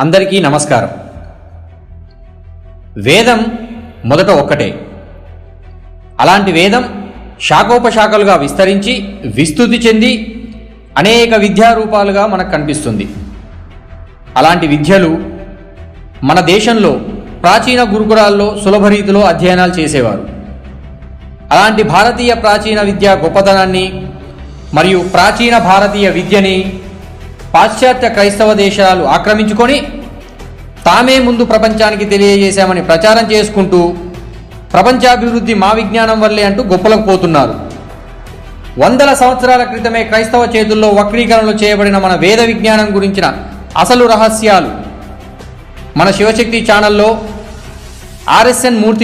అందరికీ నమస్కారం. వేదం మొదట ఒక్కటే. అలాంటి వేదం శాఖోపశాఖలుగా విస్తరించి విస్తృతి చెంది అనేక విద్యారూపాలుగా మనకు కనిపిస్తుంది. అలాంటి విద్యలు మన దేశంలో ప్రాచీన గురుకులాల్లో సులభ రీతిలో అధ్యయనాలు చేసేవారు. అలాంటి భారతీయ ప్రాచీన విద్యా గొప్పతనాన్ని మరియు ప్రాచీన భారతీయ విద్యని పాశ్చాత్య క్రైస్తవ దేశాలు ఆక్రమించుకొని తామే ముందు ప్రపంచానికి తెలియజేశామని ప్రచారం చేసుకుంటూ ప్రపంచాభివృద్ధి మా విజ్ఞానం వల్లే అంటూ గొప్పలకు పోతున్నారు. వందల సంవత్సరాల క్రితమే క్రైస్తవ చేతుల్లో వక్రీకరణలు చేయబడిన మన వేద విజ్ఞానం గురించిన అసలు రహస్యాలు మన శివశక్తి ఛానల్లో RSN మూర్తి